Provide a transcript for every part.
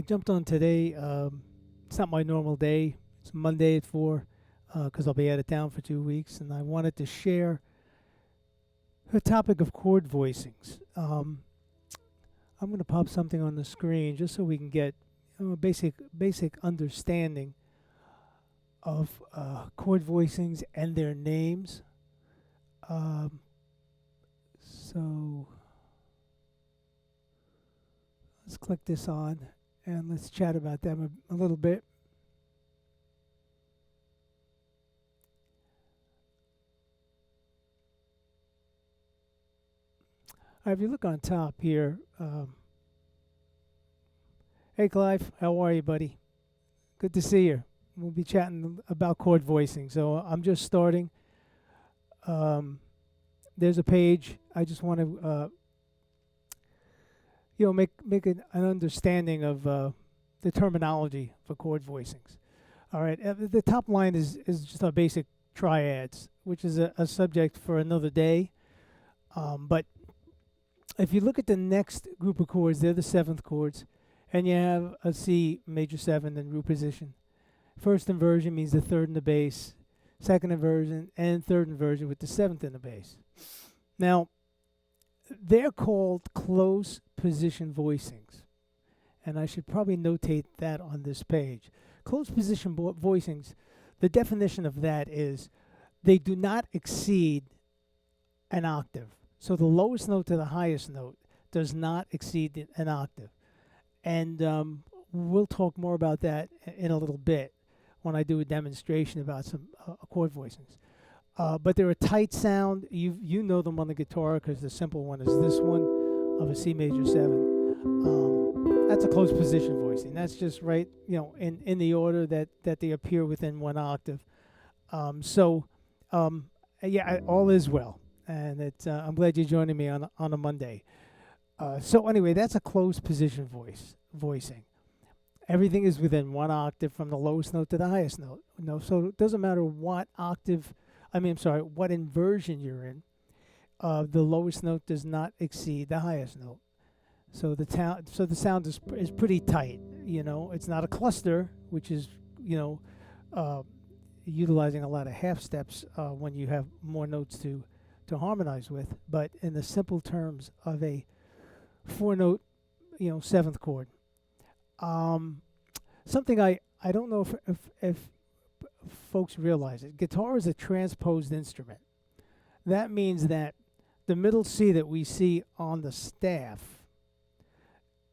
Jumped on today. It's not my normal day. It's Monday at 4 because I'll be out of town for 2 weeks, and I wanted to share the topic of chord voicings. I'm going to pop something on the screen just so we can get a basic understanding of chord voicings and their names. So let's click this on and let's chat about them a little bit. If you look on top here, hey Clive, how are you, buddy? Good to see you. We'll be chatting about chord voicing. So I'm just starting. There's a page. I just want to, make an understanding of the terminology for chord voicings. All right. The top line is just our basic triads, which is a subject for another day. But if you look at the next group of chords, they're the seventh chords, and you have a C major 7 in root position. First inversion means the third in the bass, second inversion, and third inversion with the seventh in the bass. Now, they're called close position voicings, and I should probably notate that on this page. Close position voicings, the definition of that is they do not exceed an octave. So the lowest note to the highest note does not exceed an octave. And we'll talk more about that in a little bit when I do a demonstration about some chord voicings. But they're a tight sound. You know them on the guitar because the simple one is this one of a C major 7. That's a close position voicing. That's just right, in the order that they appear within one octave. All is well. And I'm glad you're joining me on a Monday. So anyway, that's a closed position voicing. Everything is within one octave from the lowest note to the highest note. So it doesn't matter what what inversion you're in. The lowest note does not exceed the highest note. So the sound is pretty tight. It's not a cluster, which is utilizing a lot of half steps when you have more notes to harmonize with, but in the simple terms of a 4-note, seventh chord. Something I don't know if folks realize it. Guitar is a transposed instrument. That means that the middle C that we see on the staff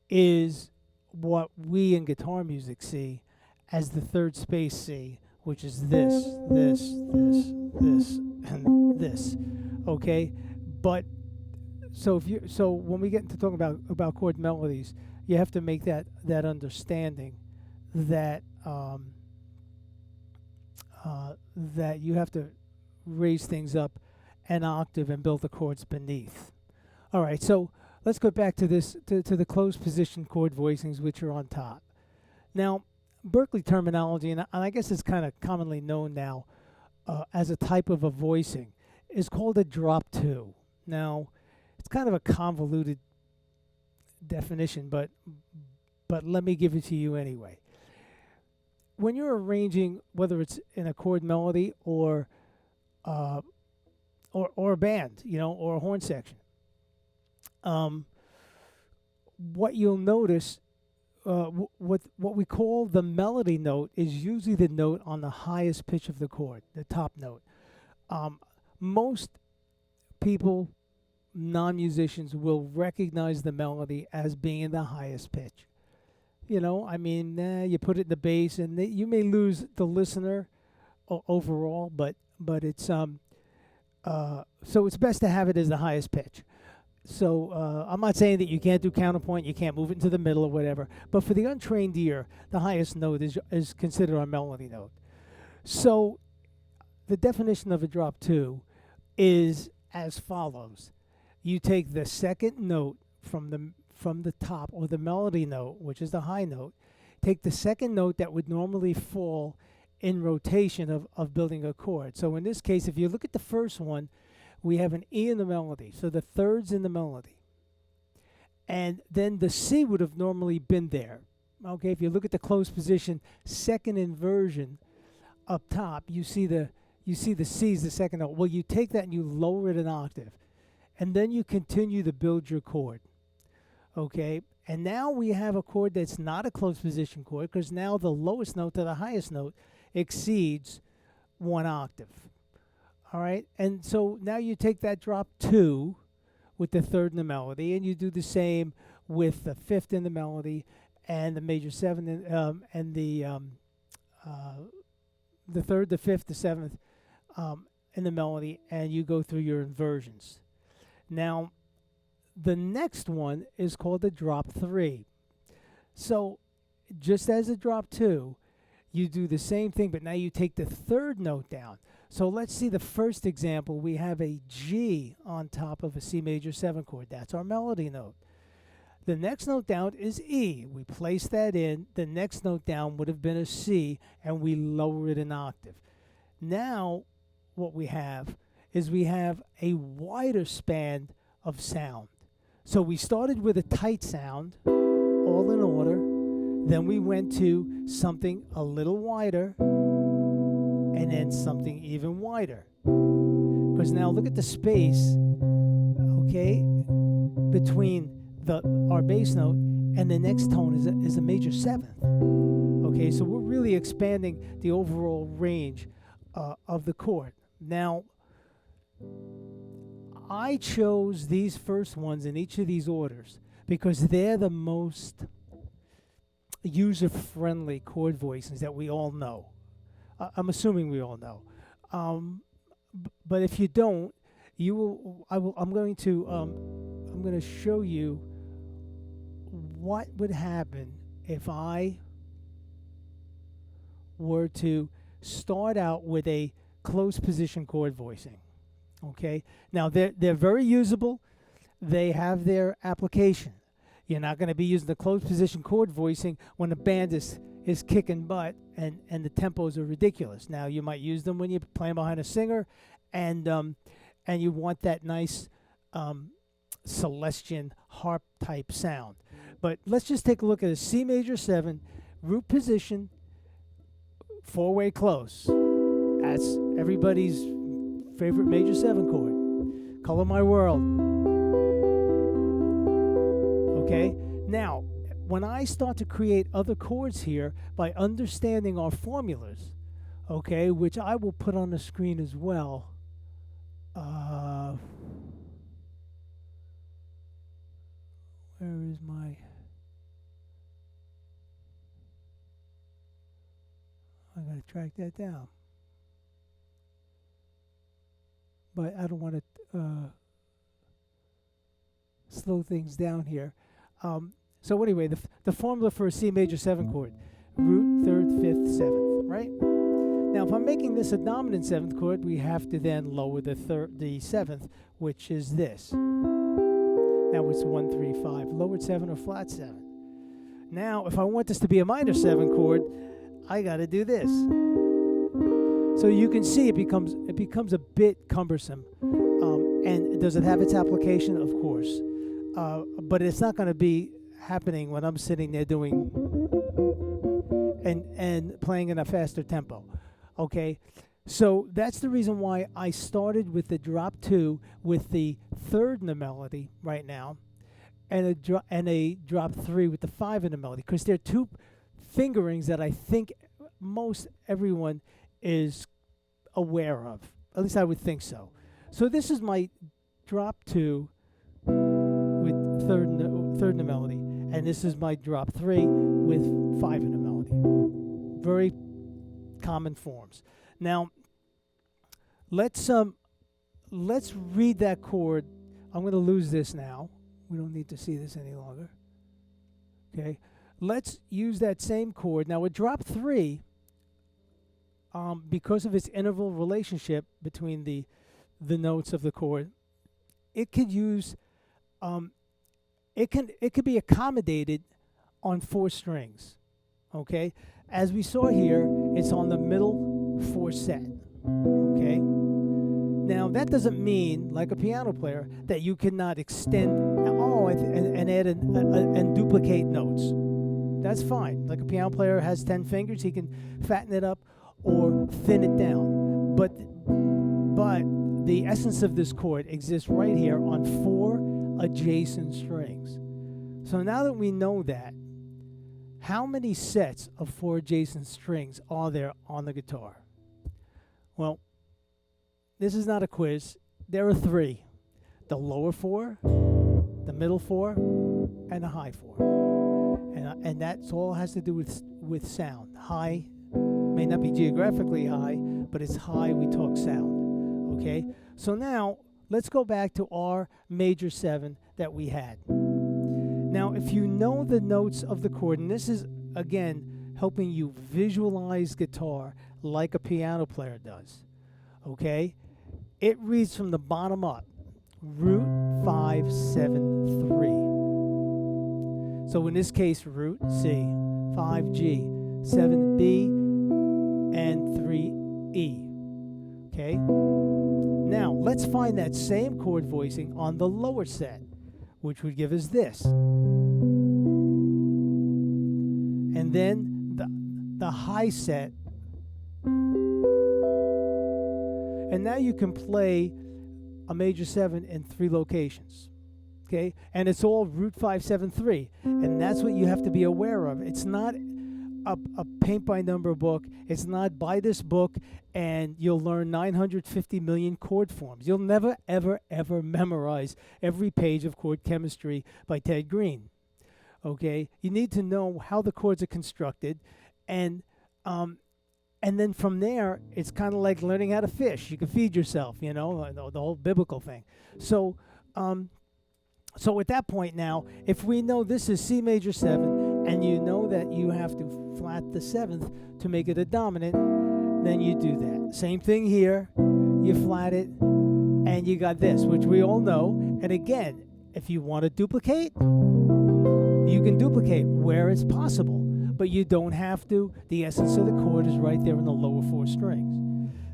is what we in guitar music see as the third space C, which is this, and this. Okay, but so when we get into talking about chord melodies, you have to make that understanding that that you have to raise things up an octave and build the chords beneath. All right, so let's go back to this to the closed position chord voicings, which are on top. Now, Berklee terminology, and I guess it's kind of commonly known now as a type of a voicing, is called a drop 2. Now, it's kind of a convoluted definition, but let me give it to you anyway. When you're arranging, whether it's in a chord melody or a band, or a horn section, what you'll notice, what we call the melody note is usually the note on the highest pitch of the chord, the top note. Most people, non-musicians, will recognize the melody as being the highest pitch. You put it in the bass, and you may lose the listener overall, but it's so it's best to have it as the highest pitch. So I'm not saying that you can't do counterpoint, you can't move it into the middle or whatever, but for the untrained ear, the highest note is considered a melody note. So the definition of a drop 2 is as follows. You take the second note from the top, or the melody note, which is the high note, take the second note that would normally fall in rotation of building a chord. So in this case, if you look at the first one, we have an E in the melody, so the third's in the melody. And then the C would have normally been there, Okay, if you look at the closed position second inversion up top, you see the C is the second note. Well, you take that and you lower it an octave, and then you continue to build your chord. Okay, and now we have a chord that's not a closed position chord, because now the lowest note to the highest note exceeds 1 octave. All right, and so now you take that drop 2 with the third in the melody, and you do the same with the fifth in the melody and the major 7 and the third, the fifth, the seventh in the melody, and you go through your inversions. Now, the next one is called the drop 3. So, just as a drop 2, you do the same thing, but now you take the third note down. So let's see the first example. We have a G on top of a C major 7 chord. That's our melody note. The next note down is E. We place that in. The next note down would have been a C, and we lower it an octave. Now, what we have is we have a wider span of sound. So we started with a tight sound, all in order. Then we went to something a little wider, and then something even wider. Because now look at the space, okay, between our bass note and the next tone is a major 7th. Okay, so we're really expanding the overall range of the chord. Now, I chose these first ones in each of these orders because they're the most user-friendly chord voicings that we all know. I'm assuming we all know. But if you don't, I'm going to show you what would happen if I were to start out with a closed position chord voicing. Okay, now they're very usable. They have their application. You're not going to be using the closed position chord voicing when the band is kicking butt and the tempos are ridiculous. Now you might use them when you're playing behind a singer, and you want that nice Celestian harp type sound. But let's just take a look at a C major 7 root position 4-way close. That's everybody's favorite major 7 chord. Color My World. Okay? Now, when I start to create other chords here by understanding our formulas, okay, which I will put on the screen as well. Where is my... I gotta track that down. But I don't want to slow things down here. So anyway, the formula for a C major 7 chord, root, 3rd, 5th, 7th, right? Now, if I'm making this a dominant 7th chord, we have to then lower the 7th, which is this. Now it's 1, 3, 5, lowered 7 or flat 7. Now, if I want this to be a minor 7 chord, I got to do this. So you can see it becomes a bit cumbersome. And does it have its application? Of course. But it's not going to be happening when I'm sitting there doing and playing in a faster tempo. Okay? So that's the reason why I started with the drop 2 with the 3rd in the melody right now, and a drop 3 with the 5 in the melody, because they're two fingerings that I think most everyone is aware of. At least I would think so. So this is my drop 2 with 3rd in the melody, and this is my drop 3 with 5 in the melody. Very common forms. Now, let's read that chord. I'm going to lose this now. We don't need to see this any longer. Okay. Let's use that same chord. Now, with drop 3, because of its interval relationship between the notes of the chord, it could use it could be accommodated on 4 strings. Okay? As we saw here, it's on the middle 4 set. Okay? Now, that doesn't mean, like a piano player, that you cannot extend and add and duplicate notes. That's fine. Like a piano player has 10 fingers, he can fatten it up or thin it down. But the essence of this chord exists right here on 4 adjacent strings. So now that we know that, how many sets of 4 adjacent strings are there on the guitar? Well, this is not a quiz. There are 3. The lower 4, the middle 4, and the high 4. And that's all has to do with sound. High may not be geographically high, but it's high, we talk sound. Okay? So now, let's go back to our major 7 that we had. Now, if you know the notes of the chord, and this is, again, helping you visualize guitar like a piano player does, okay? It reads from the bottom up, root 5, 7, 3. So in this case, root C, 5 G, 7 B, and 3 E, okay? Now, let's find that same chord voicing on the lower set, which would give us this. And then the high set. And now you can play a major 7 in 3 locations. Okay? And it's all root 5, 7, 3. And that's what you have to be aware of. It's not a paint by number book. It's not buy this book and you'll learn 950 million chord forms. You'll never, ever, ever memorize every page of chord chemistry by Ted Green. Okay? You need to know how the chords are constructed, and then from there, it's kind of like learning how to fish. You can feed yourself, you know, the whole biblical thing. So at that point now, if we know this is C major 7, and you know that you have to flat the 7th to make it a dominant, then you do that. Same thing here. You flat it, and you got this, which we all know. And again, if you want to duplicate, you can duplicate where it's possible, but you don't have to. The essence of the chord is right there in the lower 4 strings.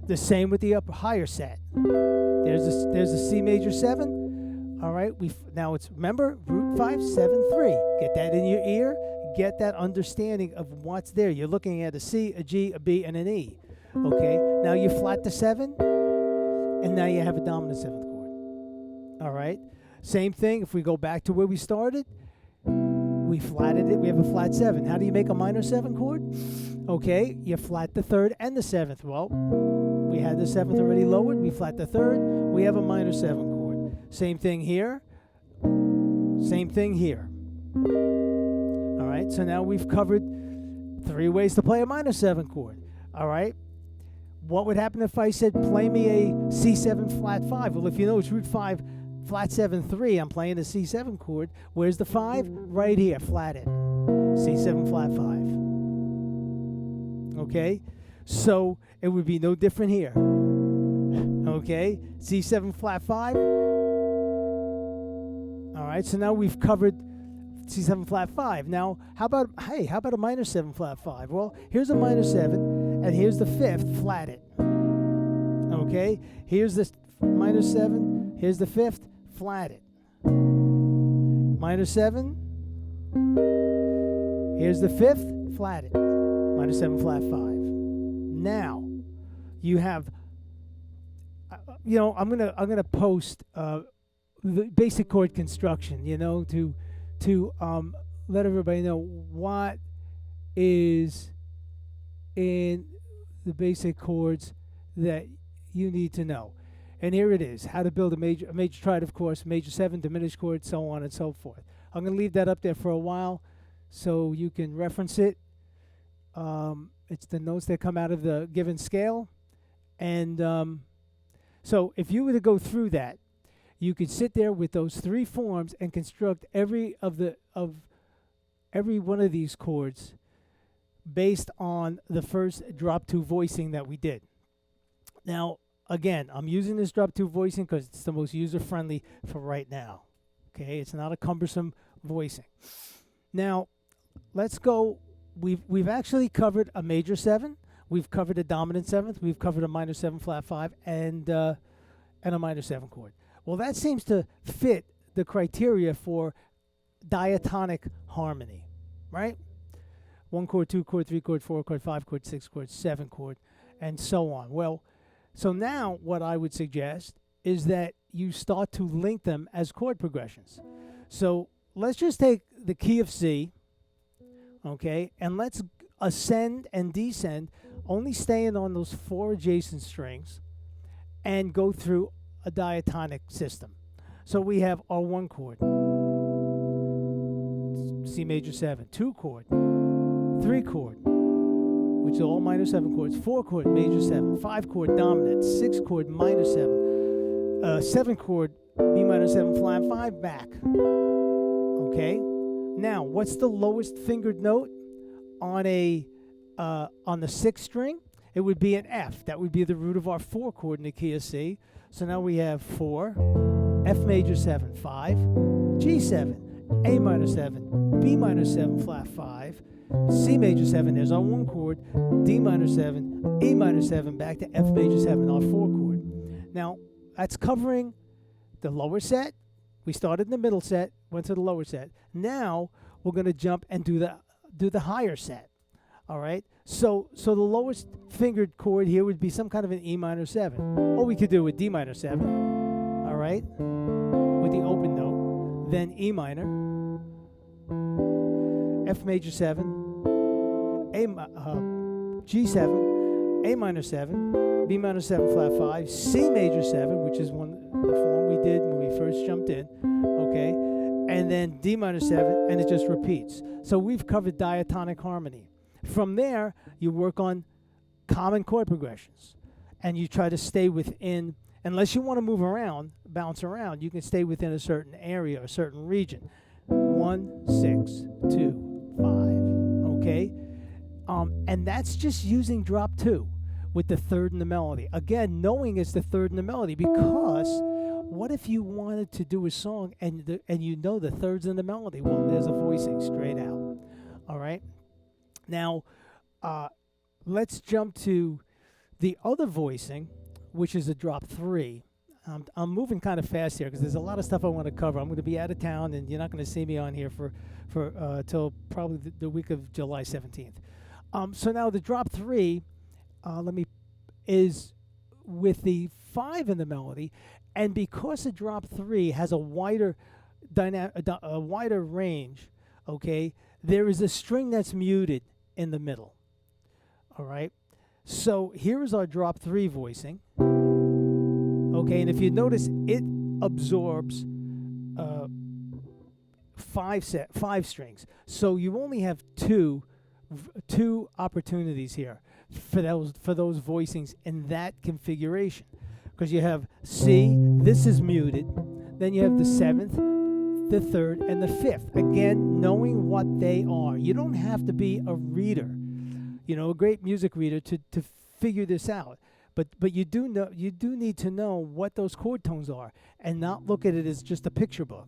The same with the higher set. There's a C major 7. All right, now it's, remember, root 5, 7, 3. Get that in your ear. Get that understanding of what's there. You're looking at a C, a G, a B, and an E. Okay, now you flat the 7, and now you have a dominant 7th chord. All right, same thing. If we go back to where we started, we flatted it. We have a flat 7. How do you make a minor 7 chord? Okay, you flat the 3rd and the 7th. Well, we had the 7th already lowered. We flat the 3rd. We have a minor 7 chord. Same thing here. Same thing here. All right, so now we've covered 3 ways to play a minor 7 chord. All right, what would happen if I said play me a C7 flat 5? Well, if you know it's root 5 flat 7 3, I'm playing the C7 chord. Where's the 5? Right here, flat it. C7 flat 5. Okay, so it would be no different here. Okay, C7 flat 5. All right, so now we've covered C7 flat 5. Now, how about a minor 7 flat 5? Well, here's a minor 7, and here's the 5th, flat it. Okay, here's the minor 7, here's the 5th, flat it. Minor 7, here's the 5th, flat it. Minor 7 flat 5. Now, you have, I'm gonna post the basic chord construction, to let everybody know what is in the basic chords that you need to know. And here it is, how to build a major triad, of course, major 7, diminished chord, so on and so forth. I'm going to leave that up there for a while so you can reference it. It's the notes that come out of the given scale. And so if you were to go through that, you could sit there with those 3 forms and construct every one of these chords based on the first drop 2 voicing that we did. Now, again, I'm using this drop 2 voicing because it's the most user-friendly for right now. Okay, it's not a cumbersome voicing. Now, let's go. We've actually covered a major 7. We've covered a dominant 7th. We've covered a minor 7 flat 5 and a minor 7 chord. Well, that seems to fit the criteria for diatonic harmony, right? 1 chord, 2 chord, 3 chord, 4 chord, 5 chord, 6 chord, 7 chord, and so on. Well, so now what I would suggest is that you start to link them as chord progressions. So let's just take the key of C, okay, and let's ascend and descend, only staying on those 4 adjacent strings, and go through a diatonic system. So we have our 1 chord, C major 7, 2 chord, 3 chord, which are all minor 7 chords, 4 chord, major 7, 5 chord, dominant, 6 chord, minor 7, 7 chord, B minor 7 flat, 5 back. Okay? Now, what's the lowest fingered note on a on the 6th string? It would be an F. That would be the root of our 4 chord in the key of C. So now we have 4, F major 7, 5, G7, A minor 7, B minor 7 flat 5, C major 7, there's our 1 chord, D minor 7, E minor 7, back to F major 7, our 4 chord. Now, that's covering the lower set. We started in the middle set, went to the lower set. Now, we're going to jump and do the higher set. All right? So the lowest fingered chord here would be some kind of an E minor 7. Or we could do with D minor 7. All right? With the open note. Then E minor, F major 7, G7, A minor 7, B minor 7 flat 5, C major 7, which is the form we did when we first jumped in, okay, and then D minor 7, and it just repeats. So we've covered diatonic harmony. From there, you work on common chord progressions, and you try to stay within, unless you want to move around, bounce around, you can stay within a certain area, a certain region. 1, 6, 2, 5, okay? And that's just using drop 2 with the third in the melody. Again, knowing it's the third in the melody, because what if you wanted to do a song and you know the third's in the melody? Well, there's a voicing straight out. All right? Now, let's jump to the other voicing, which is a drop 3. I'm moving kind of fast here because there's a lot of stuff I want to cover. I'm going to be out of town, and you're not going to see me on here for till probably the week of July 17th. So now the drop 3, is with the 5 in the melody, and because the drop 3 has a wider range, okay, there is a string that's muted in the middle. All right. So here is our drop 3 voicing. Okay, and if you notice, it absorbs 5 strings. So you only have two opportunities here for those voicings in that configuration, because you have C, this is muted, then you have the 7th, the 3rd, and the 5th. Again, knowing what they are. You don't have to be a reader, a great music reader to figure this out. But you do need to know what those chord tones are, and not look at it as just a picture book.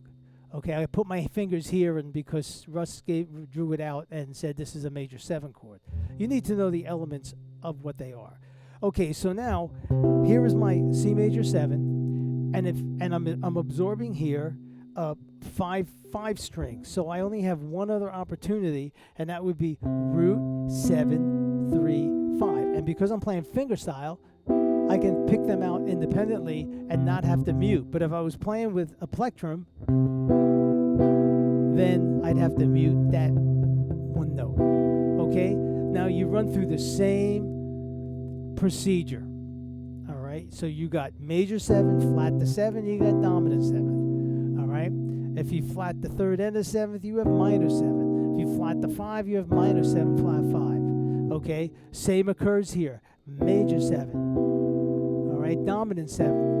Okay, I put my fingers here, and because Russ drew it out and said this is a major 7 chord. You need to know the elements of what they are. Okay, so now here is my C major 7, and I'm absorbing here 5 strings. So I only have one other opportunity, and that would be root 7 3 5. And because I'm playing fingerstyle, I can pick them out independently and not have to mute. But if I was playing with a plectrum, then I'd have to mute that one note. Okay? Now you run through the same procedure. All right? So you got major 7, flat the 7, you got dominant 7th. All right? If you flat the 3rd and the 7th, you have minor 7. If you flat the 5, you have minor 7, flat 5. Okay? Same occurs here. Major 7. All right? Dominant 7.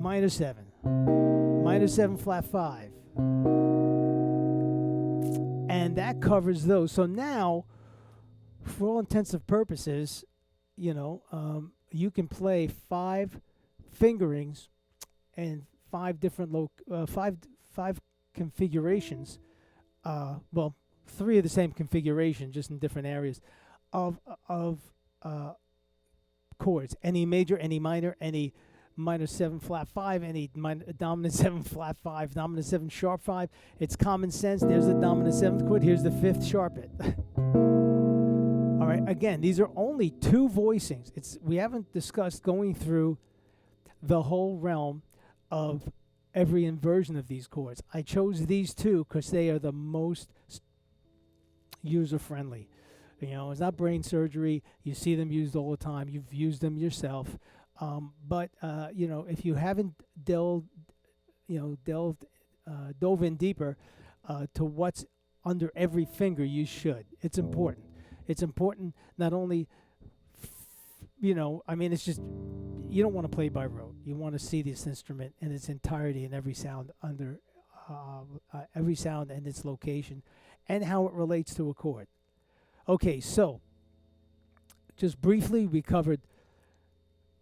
Minor 7. Minor 7, flat 5. And that covers those. So now, for all intents and purposes, you can play 5 fingerings and 5 different five configurations. 3 of the same configuration, just in different areas of chords. Any major, any minor, any minor 7 flat 5, any dominant 7 flat 5, dominant 7 sharp 5. It's common sense. There's the dominant 7th chord. Here's the 5th sharp-it. All right, again, these are only 2 voicings. We haven't discussed going through the whole realm of every inversion of these chords. I chose these 2 because they are the most user-friendly. You know, it's not brain surgery. You see them used all the time. You've used them yourself. But you know, if you haven't dove in deeper to what's under every finger, you should. It's important. It's important not only, you know, I mean, it's just, you don't want to play by rote. You want to see this instrument in its entirety and every sound under, every sound and its location, and how it relates to a chord. Okay, so just briefly, we covered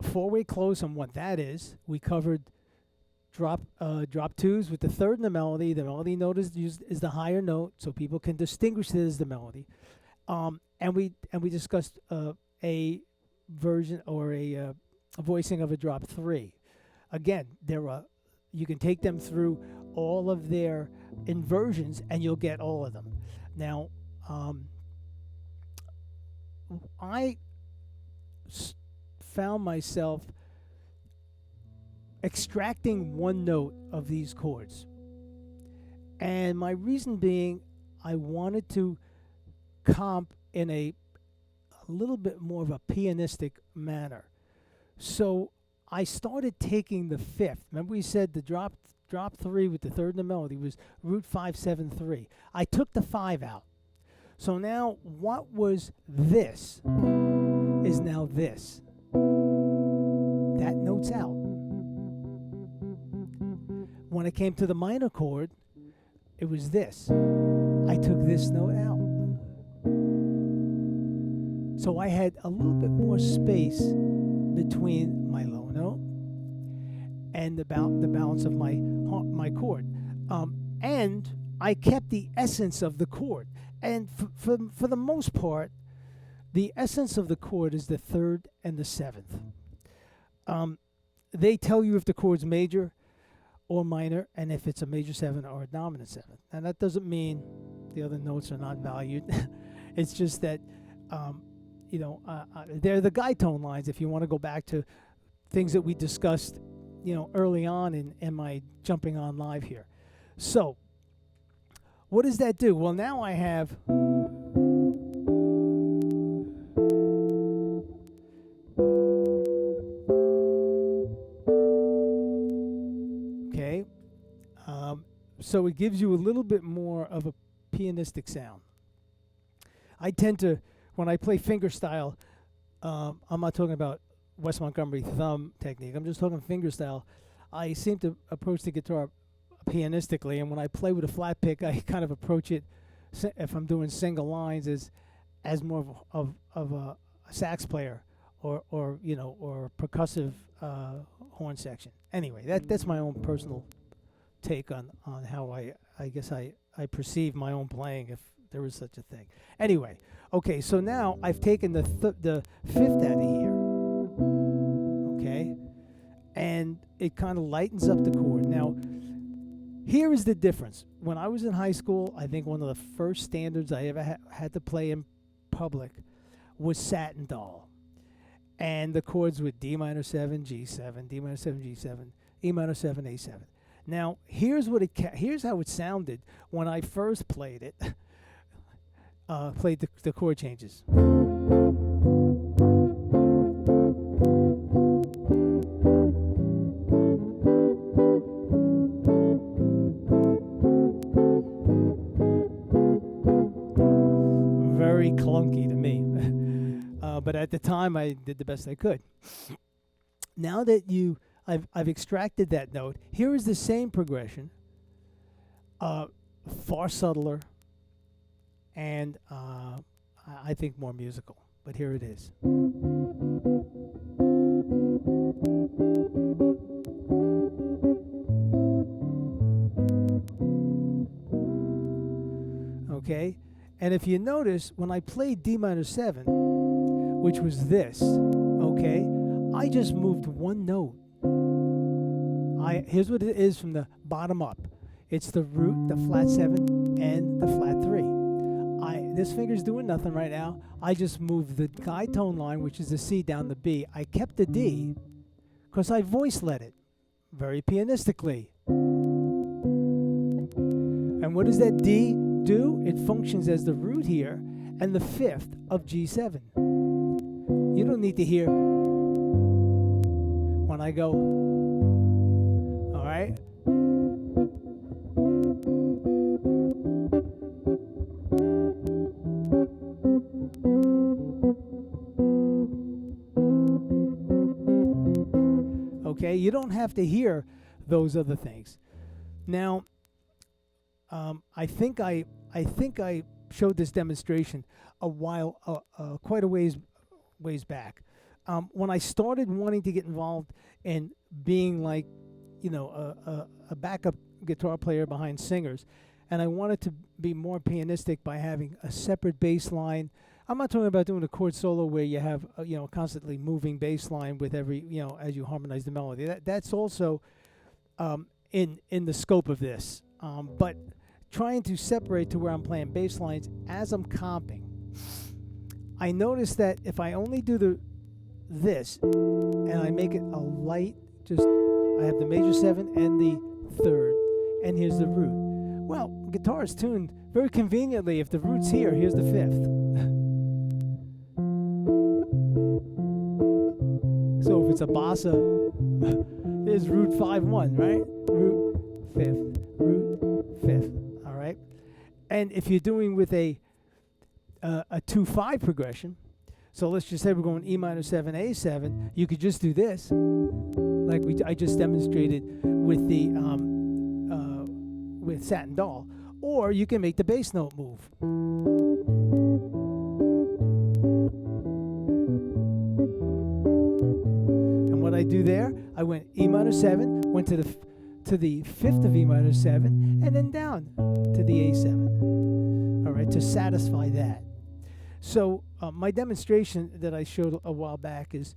four-way close and what that is. We covered drop twos with the third in the melody. The melody note is the higher note, so people can distinguish it as the melody. And we discussed a version or a voicing of a drop 3. Again, you can take them through all of their inversions and you'll get all of them. Now, I found myself extracting one note of these chords, and my reason being, I wanted to comp in a little bit more of a pianistic manner. So I started taking the 5th. Remember we said the drop 3 with the third in the melody was root 5 7 3. I took the 5 out. So now what was this is now this. That note's out. When it came to the minor chord, it was this. I took this note out. So I had a little bit more space between my low note and the balance of my chord. And I kept the essence of the chord. And for the most part, the essence of the chord is the 3rd and the 7th. They tell you if the chord's major or minor, and if it's a major 7 or a dominant 7. And that doesn't mean the other notes are not valued. It's just that, they're the guide tone lines if you want to go back to things that we discussed, early on in my jumping on live here. So, what does that do? Well, now I have so it gives you a little bit more of a pianistic sound. I tend to, when I play fingerstyle, I'm not talking about Wes Montgomery thumb technique. I'm just talking fingerstyle. I seem to approach the guitar pianistically, and when I play with a flat pick, I kind of approach it, if I'm doing single lines, as more of a sax player or percussive horn section. Anyway, that's my own personal take on how I guess I perceive my own playing, if there is such a thing. Anyway, okay, so now I've taken the 5th out of here, okay, and it kind of lightens up the chord. Now, here is the difference. When I was in high school, I think one of the first standards I ever had to play in public was Satin Doll, and the chords were D minor 7, G7, D minor 7, G7, E minor 7, A7. Now, here's how it sounded when I first played it. Played the chord changes. Very clunky to me. But at the time, I did the best I could. Now that I've extracted that note, here is the same progression, far subtler, and I think more musical. But here it is. Okay, and if you notice, when I played D minor 7, which was this, okay, I just moved one note Here's what it is from the bottom up. It's the root, the flat 7, and the flat 3. This finger's doing nothing right now. I just moved the guide tone line, which is the C, down the B. I kept the D because I voice led it very pianistically. And what does that D do? It functions as the root here and the 5th of G7. You don't need to hear when I go, all right? Okay, you don't have to hear those other things. Now, I think I showed this demonstration quite a ways back. When I started wanting to get involved in being like, a backup guitar player behind singers, and I wanted to be more pianistic by having a separate bass line. I'm not talking about doing a chord solo where you have constantly moving bass line with every as you harmonize the melody. That's also in the scope of this. But trying to separate to where I'm playing bass lines as I'm comping, I noticed that if I only do this and I make it a light, I have the major 7 and the 3rd, and here's the root. Well, guitar is tuned very conveniently. If the root's here, here's the 5th. So if it's a bossa, there's root 5-1, right? Root 5th, root 5th, all right? And if you're doing with a 2-5 progression, so let's just say we're going E minor 7, A7, you could just do this, like I just demonstrated with the with Satin Doll, or you can make the bass note move. And what I do there, I went E minor 7, went to the 5th of E minor 7, and then down to the A7. All right, to satisfy that. So my demonstration that I showed a while back is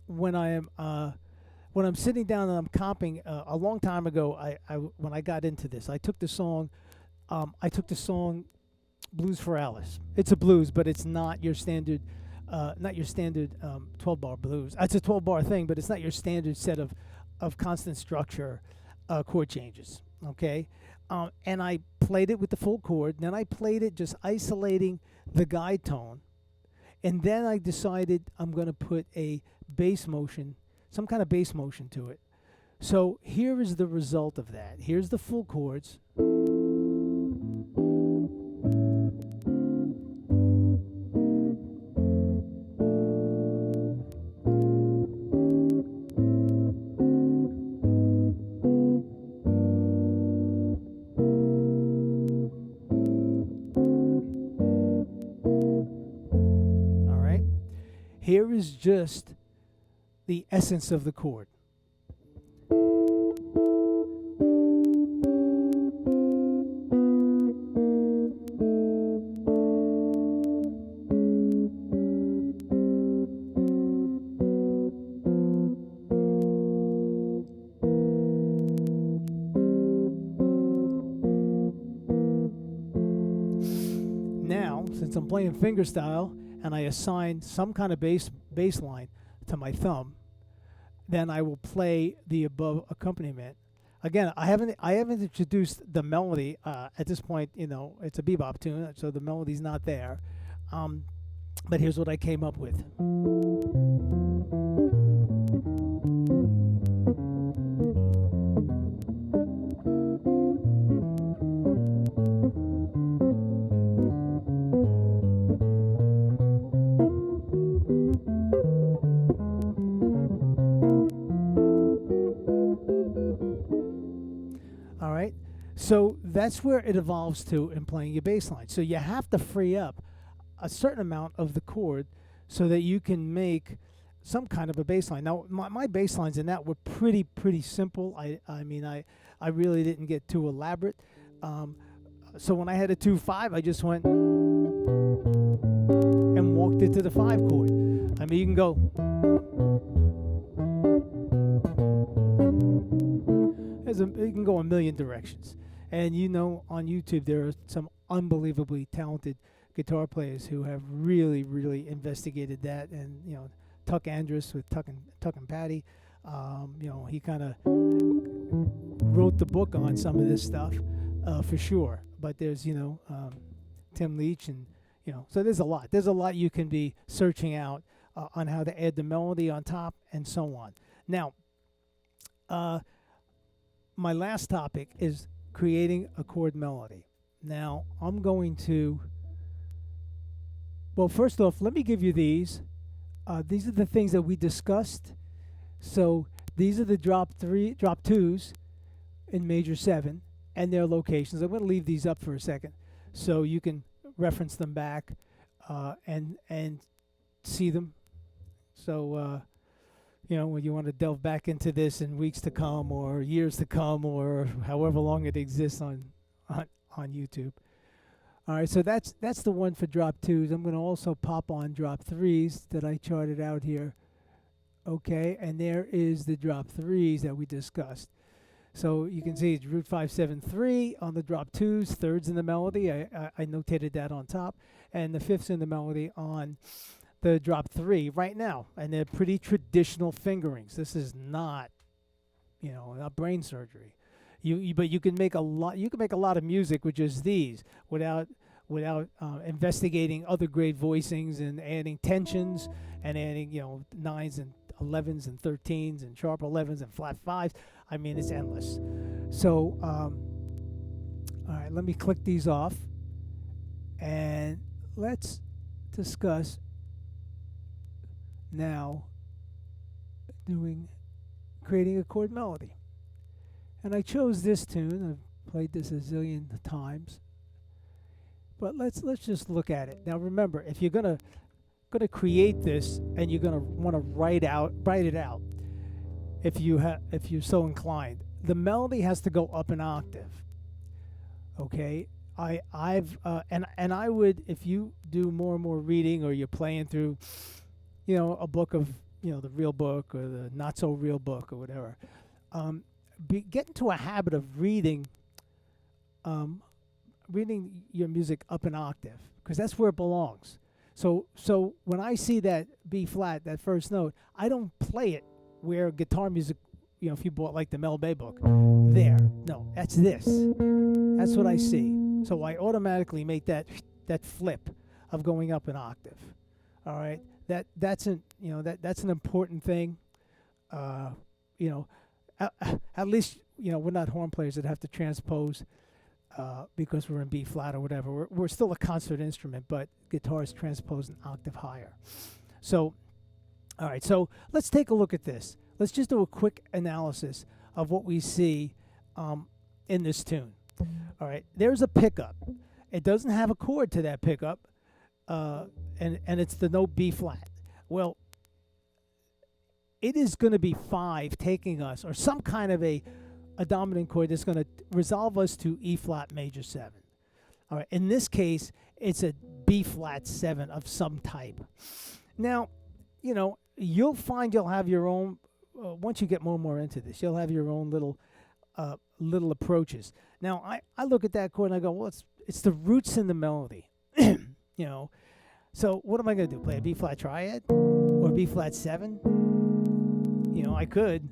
when I'm sitting down and I'm comping. A long time ago, when I got into this, I took the song Blues for Alice. It's a blues, but it's not your standard 12-bar blues. It's a 12-bar thing, but it's not your standard set of constant structure chord changes. Okay. And I played it with the full chord, and then I played it just isolating the guide tone, and then I decided I'm going to put a bass motion, some kind of bass motion to it. So here is the result of that. Here's the full chords. Here is just the essence of the chord. Now, since I'm playing fingerstyle, and I assign some kind of bass line to my thumb, then I will play the above accompaniment. Again, I haven't introduced the melody at this point. It's a bebop tune, so the melody's not there. But here's what I came up with. So that's where it evolves to in playing your bass line. So you have to free up a certain amount of the chord so that you can make some kind of a bass line. Now, my bass lines in that were pretty simple. I really didn't get too elaborate. So when I had a 2-5, I just went and walked it to the 5 chord. I mean, you can go. it can go a million directions. And on YouTube there are some unbelievably talented guitar players who have really, really investigated that. And Tuck Andrus with Tuck and Patty, he kind of wrote the book on some of this stuff, for sure. But there's Tim Leach, and so there's a lot. There's a lot you can be searching out on how to add the melody on top and so on. Now, my last topic is creating a chord melody. Now, I'm going to, well, first off, let me give you these. These are the things that we discussed. So these are the drop twos in major 7 and their locations. I'm going to leave these up for a second so you can reference them back and see them. So when you want to delve back into this in weeks to come or years to come or however long it exists on YouTube. All right, so that's the one for drop 2s. I'm going to also pop on drop 3s that I charted out here. Okay, and there is the drop 3s that we discussed. So you can see it's root 5, 7, 3 on the drop 2s, thirds in the melody. I notated that on top, and the fifths in the melody on the drop 3 right now. And they're pretty traditional fingerings. This is not, not brain surgery. But you can make a lot. You can make a lot of music with just these without investigating other great voicings and adding tensions and adding 9s and 11s and 13s and sharp 11s and flat 5s. I mean, it's endless. So, all right, let me click these off, and let's discuss now creating a chord melody. And I chose this tune. I've played this a zillion times. But let's just look at it. Now remember, if you're gonna create this and you're gonna want to write it out, if you're so inclined, the melody has to go up an octave. Okay? And I would, if you do more and more reading, or you're playing through a book of the real book or the not so real book or whatever, get into a habit of reading your music up an octave, because that's where it belongs. So when I see that B flat, that first note, I don't play it where guitar music, if you bought like the Mel Bay book, there. No, that's this. That's what I see. So I automatically make that flip of going up an octave. All right, that's an important thing. At least we're not horn players that have to transpose because we're in B flat or whatever. We're still a concert instrument, but guitars transpose an octave higher. So, all right. So let's take a look at this. Let's just do a quick analysis of what we see in this tune. All right. There's a pickup. It doesn't have a chord to that pickup, and it's the note B flat. Well, it is going to be 5 taking us, or some kind of a dominant chord that's going to resolve us to E flat major 7. All right. In this case, it's a B flat 7 of some type. Now, you'll find you'll have your own. Once you get more and more into this, you'll have your own little approaches. Now, I look at that chord and I go, well, it's the roots in the melody. So what am I going to do? Play a B flat triad or B flat 7? I could.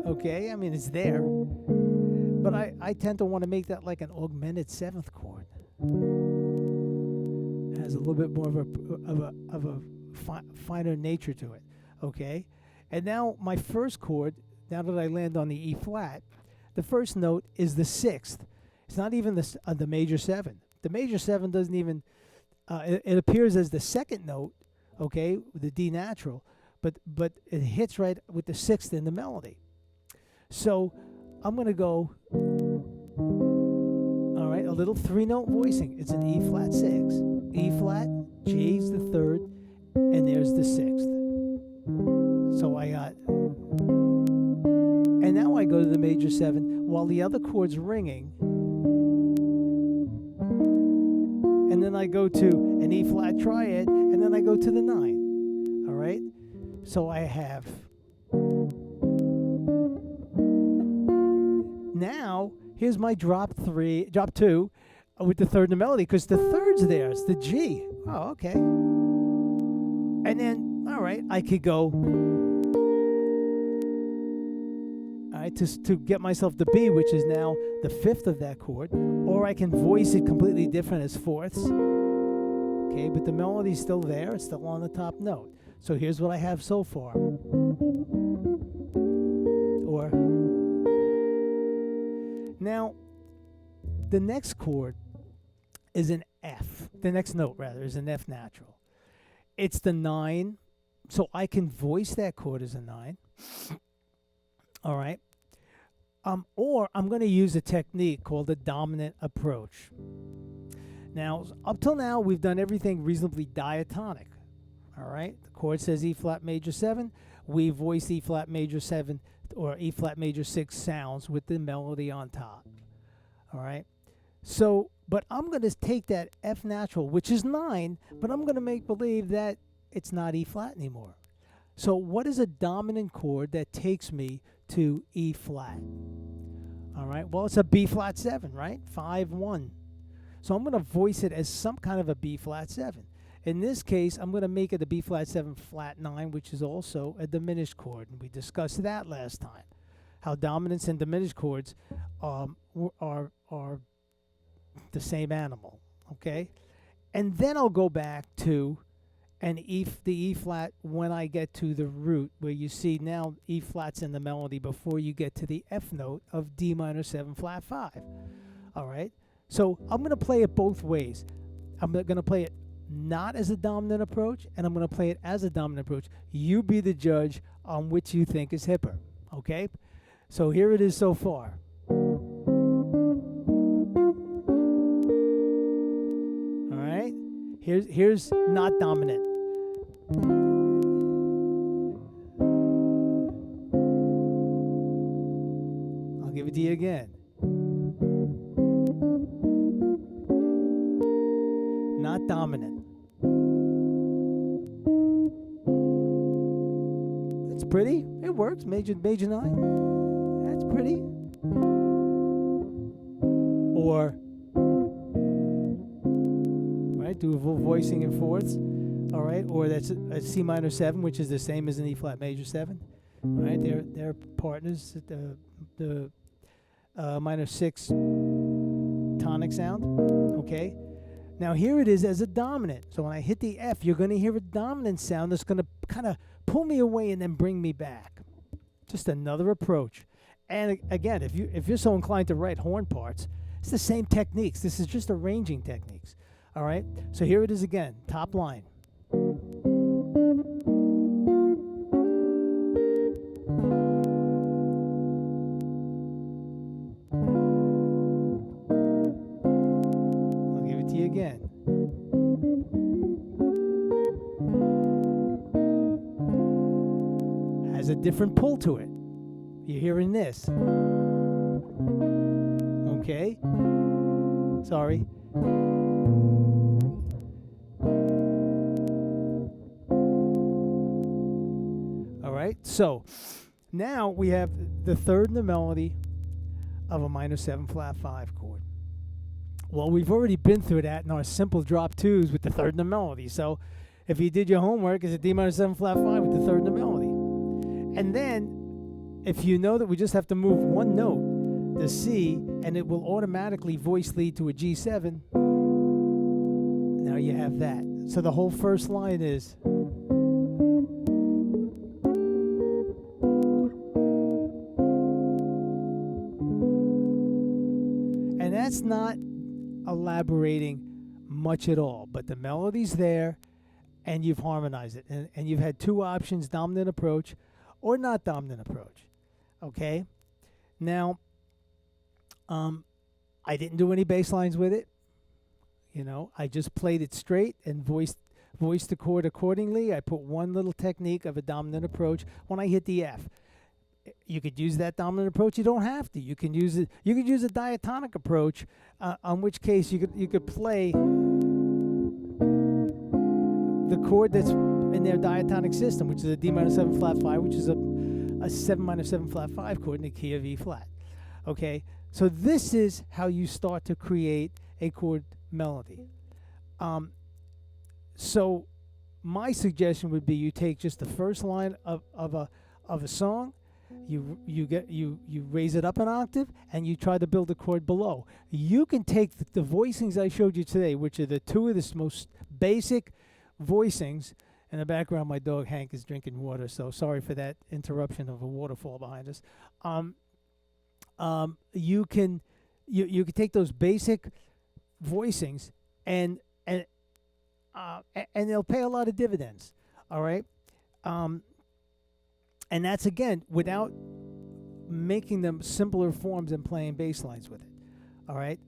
Okay, I mean, it's there. But I tend to want to make that like an augmented 7th chord. It has a little bit more of a finer nature to it. Okay? And now my first chord, now that I land on the E flat, the first note is the 6th. It's not even the major 7. The major 7 doesn't even, it appears as the second note, okay, with the D natural, but it hits right with the 6th in the melody. So I'm going to go, all right, a little 3-note voicing. It's an E flat 6. E flat, G's the 3rd, and there's the 6th. So I got, and now I go to the major 7 while the other chord's ringing. And then I go to an E flat triad, and then I go to the 9. All right? So I have here's my drop 2 with the third in the melody, because the third's there. It's the G. Oh, okay. And then, all right, I could go, all right, to get myself the B, which is now the fifth of that chord, or I can voice it completely different as fourths. Okay, but the melody's still there. It's still on the top note. So here's what I have so far. Or, now, the next chord is an F. The next note, rather, is an F natural. It's the 9, so I can voice that chord as a 9. All right. Or I'm going to use a technique called the dominant approach. Now, up till now, we've done everything reasonably diatonic. All right. The chord says E flat major 7. We voice E flat major 7 or E flat major 6 sounds with the melody on top. All right. So, but I'm going to take that F natural, which is 9, but I'm going to make believe that it's not E flat anymore. So what is a dominant chord that takes me to E flat? All right, well, it's a B flat 7, right? 5, 1. So I'm going to voice it as some kind of a B flat 7. In this case, I'm going to make it a B flat 7 flat 9, which is also a diminished chord. And we discussed that last time, how dominants and diminished chords are the same animal, okay? And then I'll go back to the E flat when I get to the root, where you see now E flat's in the melody before you get to the F note of D minor 7 flat 5. All right? So I'm going to play it both ways. I'm going to play it not as a dominant approach, and I'm going to play it as a dominant approach. You be the judge on which you think is hipper, okay? So here it is so far. All right? Here's not dominant. I'll give it to you again. Not dominant. It's pretty. It works. Major 9. That's pretty. Or, right, do a full voicing in fourths. All right, or that's a C minor 7, which is the same as an E flat major 7. All right, they're partners. The minor 6 tonic sound. Okay. Now here it is as a dominant. So when I hit the F, you're going to hear a dominant sound that's going to kind of pull me away and then bring me back. Just another approach. And again, if you're so inclined to write horn parts, it's the same techniques. This is just arranging techniques. All right. So here it is again. Top line. I'll give it to you again. Has a different pull to it. You're hearing this. Okay. Sorry. So now we have the third in the melody of a minor 7 flat 5 chord. Well, we've already been through that in our simple drop 2s with the third in the melody. So if you did your homework, it's a D minor 7 flat 5 with the third in the melody. And then if you know that we just have to move one note, the C, and it will automatically voice lead to a G7, now you have that. So the whole first line is... That's not elaborating much at all, but the melody's there, and you've harmonized it. And you've had two options, dominant approach or not dominant approach. Okay? Now, I didn't do any bass lines with it. You know, I just played it straight and voiced the chord accordingly. I put one little technique of a dominant approach when I hit the F. You could use that dominant approach. You don't have to. You can use it. You could use a diatonic approach, on which case you could play the chord that's in their diatonic system, which is a D minor 7 flat 5, which is a 7 minor 7 flat 5 chord in the key of E flat. Okay, So this is how you start to create a chord melody. So my suggestion would be you take just the first line of a song, you raise it up an octave, and you try to build a chord below. You can take the voicings I showed you today, which are the two of the most basic voicings. In the background, my dog Hank is drinking water, so sorry for that interruption of a waterfall behind us. You can take those basic voicings and they'll pay a lot of dividends. All right, and that's again without making them simpler forms and playing bass lines with it. All right.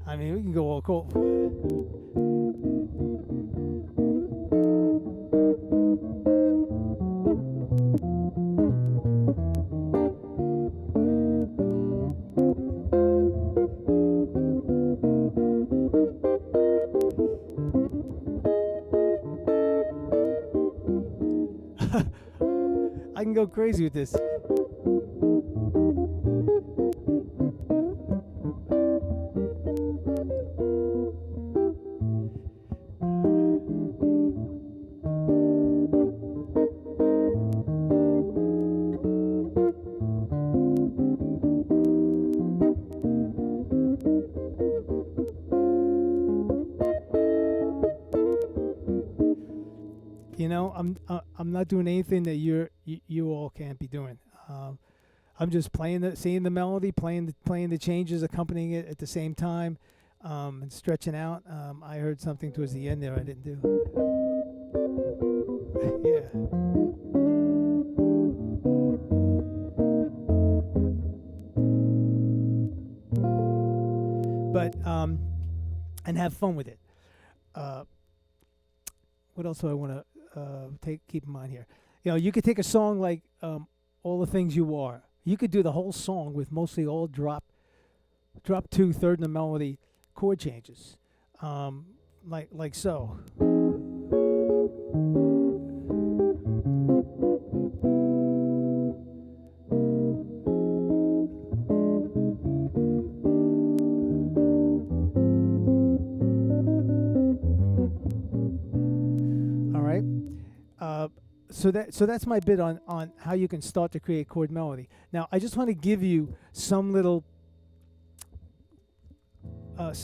I mean, we can go all cool. I can go crazy with this. You know, I'm not doing anything that you all can't be doing. I'm just seeing the melody, playing the changes, accompanying it at the same time, and stretching out. I heard something towards the end there I didn't do. Yeah. But and have fun with it. What else do I want to keep in mind here? You know, you could take a song like All the Things You Are. You could do the whole song with mostly all drop 2 third in the melody chord changes, like so. So that's my bit on how you can start to create chord melody. Now I just want to give you some little food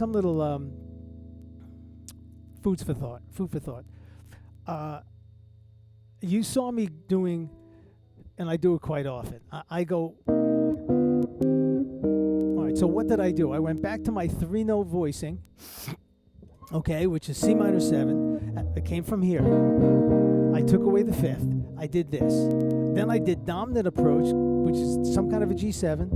for thought. You saw me doing, and I do it quite often. I go. All right. So what did I do? I went back to my 3-note voicing. Okay, which is C minor 7. It came from here. I took away the 5th. I did this. Then I did dominant approach, which is some kind of a G7.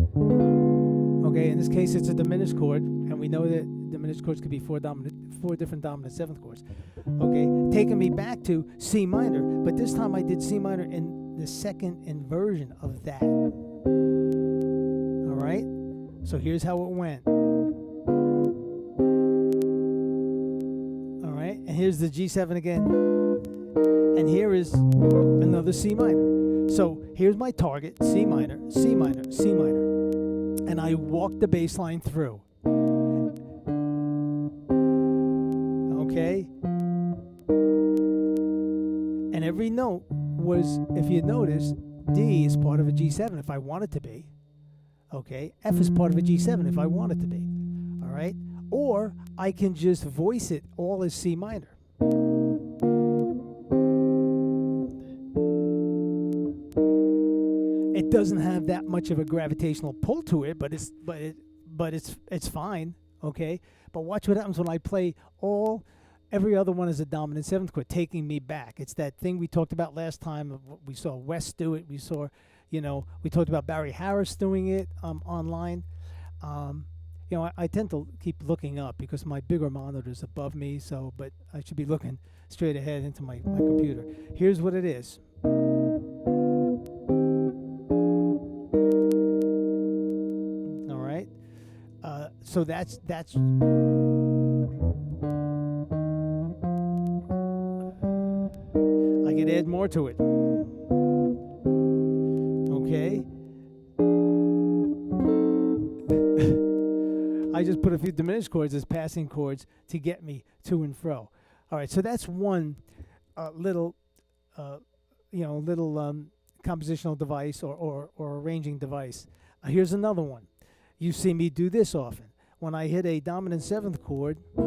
Okay, in this case it's a diminished chord, and we know that diminished chords could be 4 different dominant 7th chords. Okay, taking me back to C minor, but this time I did C minor in the second inversion of that. All right, so here's how it went. All right, and here's the G7 again. And here is another C minor. So here's my target, C minor, C minor, C minor. And I walk the bass line through. Okay? And every note was, if you notice, D is part of a G7 if I want it to be. Okay? F is part of a G7 if I want it to be. All right? Or I can just voice it all as C minor. It doesn't have that much of a gravitational pull to it, but it's fine, okay? But watch what happens when I play every other one is a dominant 7th chord, taking me back. It's that thing we talked about last time. We saw Wes do it. We saw, we talked about Barry Harris doing it online. I tend to keep looking up because my bigger monitor is above me. But I should be looking straight ahead into my computer. Here's what it is. So that's I could add more to it. Okay. I just put a few diminished chords as passing chords to get me to and fro. All right, so that's one little, compositional device or arranging device. Here's another one. You see me do this often. When I hit a dominant seventh chord, I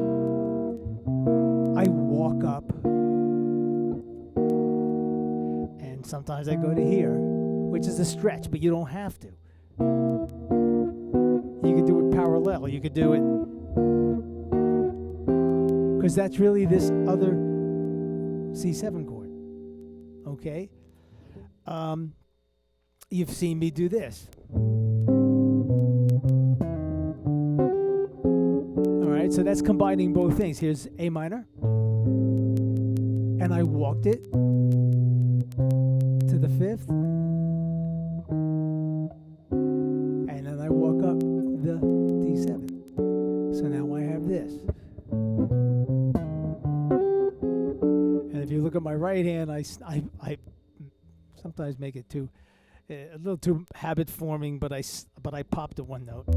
walk up, and sometimes I go to here, which is a stretch, but you don't have to. You could do it parallel. You could do it because that's really this other C7 chord. Okay? You've seen me do this. All right, so that's combining both things. Here's A minor, and I walked it to the fifth, and then I walk up the D7. So now I have this. And if you look at my right hand, I sometimes make it too a little too habit forming, but I pop to one note.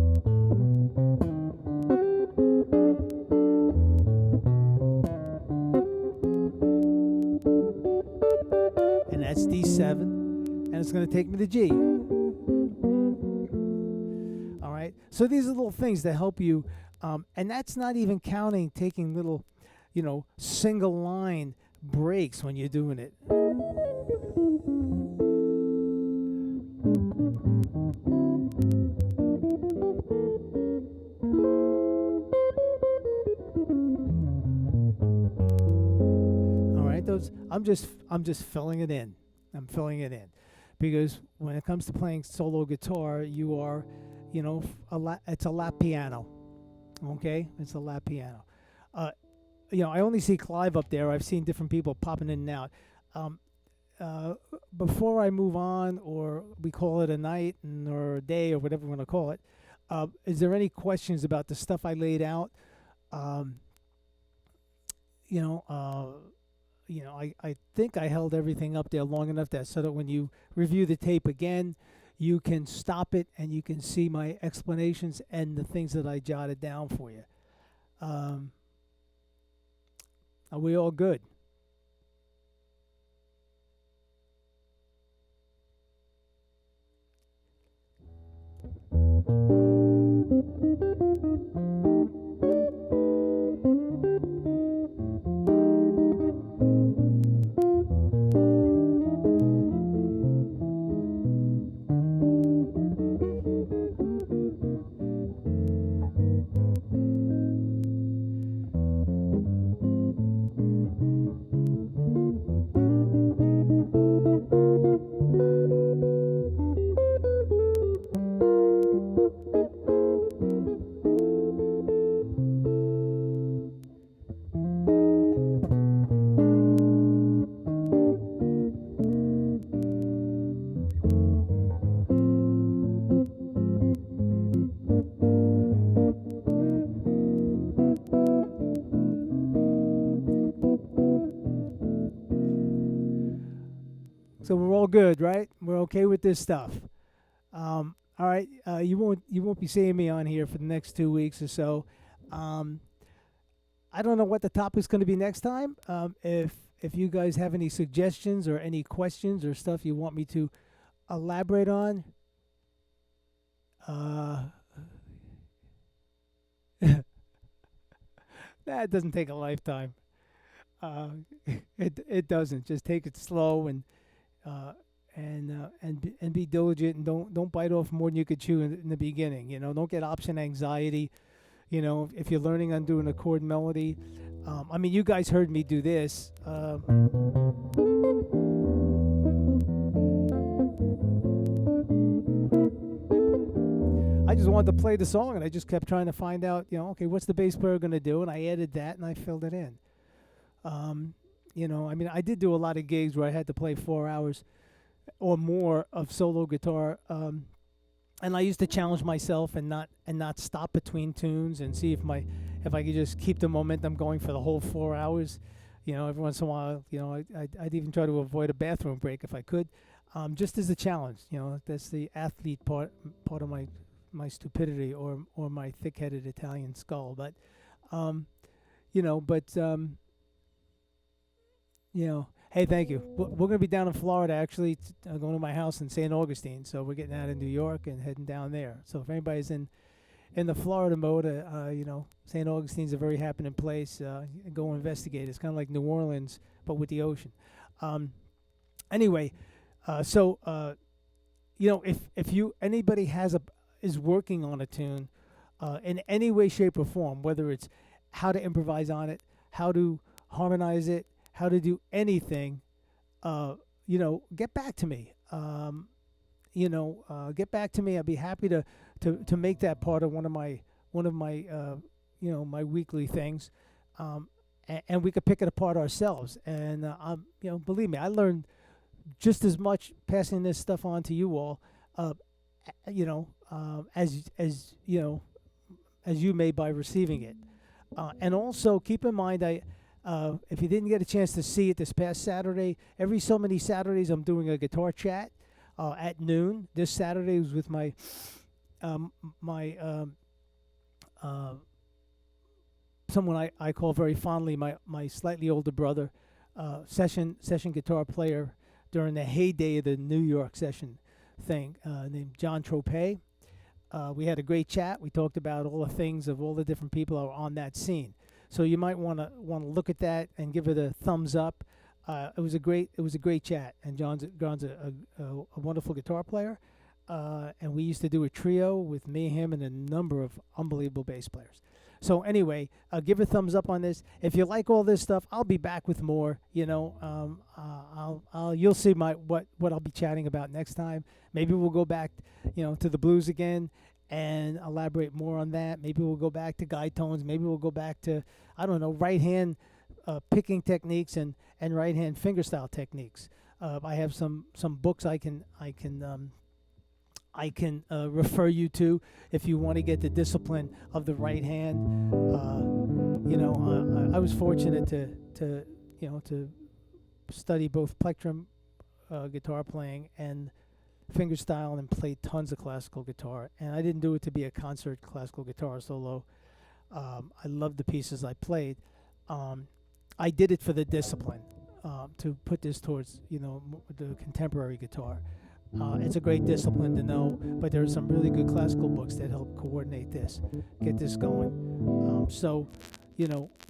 And that's D7, and it's going to take me to G. All right. So these are little things that help you, and that's not even counting taking little, single line breaks when you're doing it. I'm just filling it in. I'm filling it in, because when it comes to playing solo guitar, you are, it's a lap piano. Okay, it's a lap piano. I only see Clive up there. I've seen different people popping in and out. Before I move on, or we call it a night or a day or whatever we want to call it, is there any questions about the stuff I laid out? I think I held everything up there long enough so that when you review the tape again, you can stop it and you can see my explanations and the things that I jotted down for you. Are we all good? So we're all good, right? We're okay with this stuff. All right, you won't be seeing me on here for the next 2 weeks or so. I don't know what the topic's going to be next time. If you guys have any suggestions or any questions or stuff you want me to elaborate on, that doesn't take a lifetime. It doesn't. Just take it slow and be diligent, and don't bite off more than you could chew in the beginning. Don't get option anxiety. If you're learning on doing a chord melody, you guys heard me do this. I just wanted to play the song, and I just kept trying to find out, okay, what's the bass player going to do, and I added that, and I filled it in. I did do a lot of gigs where I had to play 4 hours or more of solo guitar, and I used to challenge myself and not stop between tunes and see if I could just keep the momentum going for the whole 4 hours. Every once in a while, I'd even try to avoid a bathroom break if I could, just as a challenge. That's the athlete part of my stupidity or my thick-headed Italian skull. But um, you know, but hey, thank you. We're going to be down in Florida, actually, going to my house in St. Augustine. So we're getting out of New York and heading down there. So if anybody's in the Florida mode, St. Augustine's a very happening place. Go investigate. It's kind of like New Orleans, but with the ocean. Anyway, if anybody is working on a tune, in any way, shape, or form, whether it's how to improvise on it, how to harmonize it, how to do anything, get back to me. Get back to me. I'd be happy to make that part of one of my my weekly things, and we could pick it apart ourselves. And believe me, I learned just as much passing this stuff on to you all, as you may by receiving it. And also keep in mind, if you didn't get a chance to see it this past Saturday, every so many Saturdays I'm doing a guitar chat at noon. This Saturday was with my someone I call very fondly my slightly older brother, session guitar player during the heyday of the New York session thing, named John Tropez. We had a great chat. We talked about all the things of all the different people who are on that scene. So you might want to look at that and give it a thumbs up. It was a great chat, and John's a wonderful guitar player, and we used to do a trio with me, him, and a number of unbelievable bass players. So anyway, give a thumbs up on this. If you like all this stuff, I'll be back with more. You'll see what I'll be chatting about next time. Maybe we'll go back, to the blues again and elaborate more on that. Maybe we'll go back to guide tones. Maybe we'll go back to, I don't know, right hand picking techniques and right hand fingerstyle techniques. I have some books I can refer you to if you want to get the discipline of the right hand. I was fortunate to study both plectrum guitar playing and fingerstyle and played tons of classical guitar. And I didn't do it to be a concert classical guitar solo. I loved the pieces I played. I did it for the discipline, to put this towards the contemporary guitar. It's a great discipline to know, but there are some really good classical books that help coordinate this, get this going.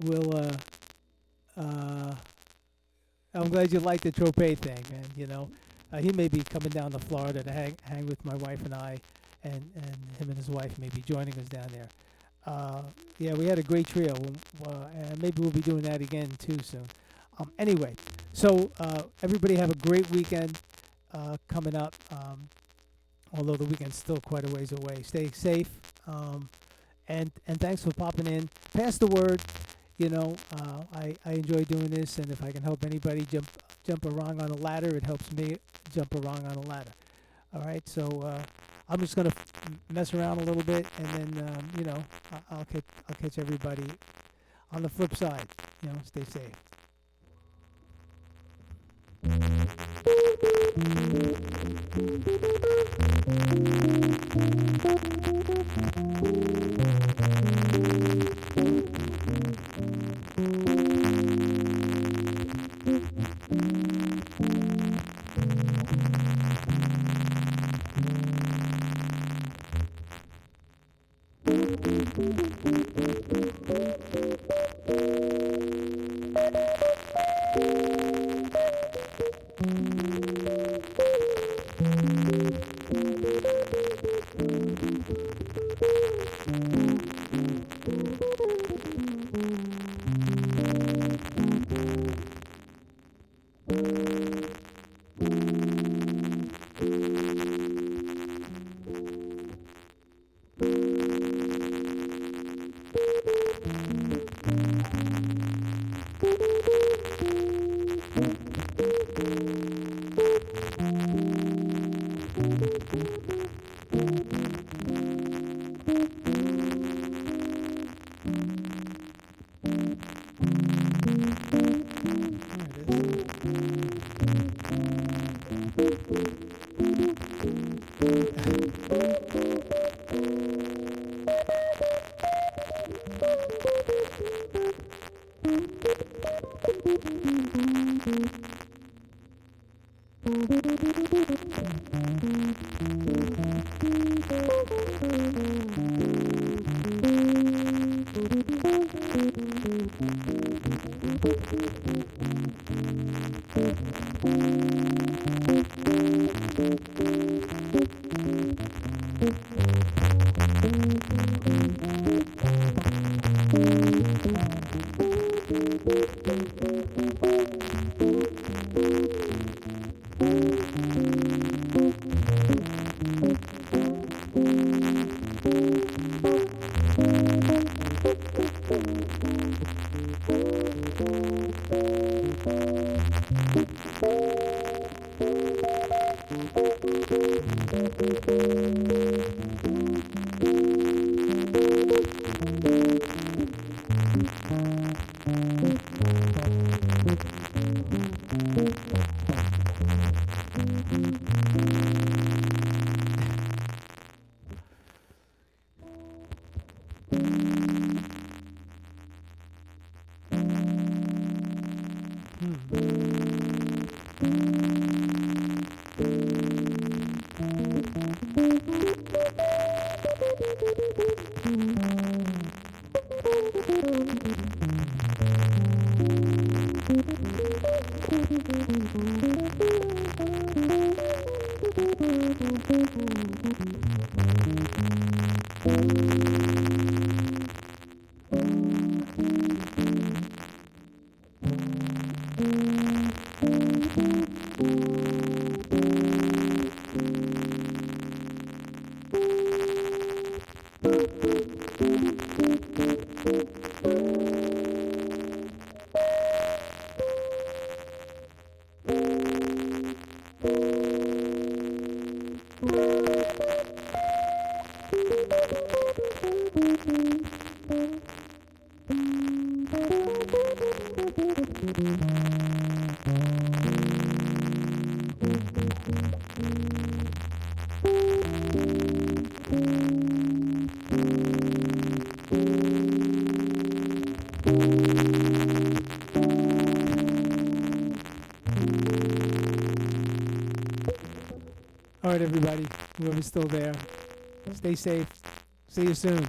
We'll. I'm glad you liked the Tropez thing, man. He may be coming down to Florida to hang with my wife and I, and him and his wife may be joining us down there. We had a great trio, and maybe we'll be doing that again too soon. Anyway, so everybody have a great weekend coming up, although the weekend's still quite a ways away. Stay safe, and thanks for popping in. Pass the word. I enjoy doing this, and if I can help anybody jump a rung on a ladder, it helps me jump a rung on a ladder. All right, so I'm just gonna mess around a little bit, and then I'll catch everybody on the flip side. Stay safe. All right, everybody, whoever's still there, stay safe. See you soon.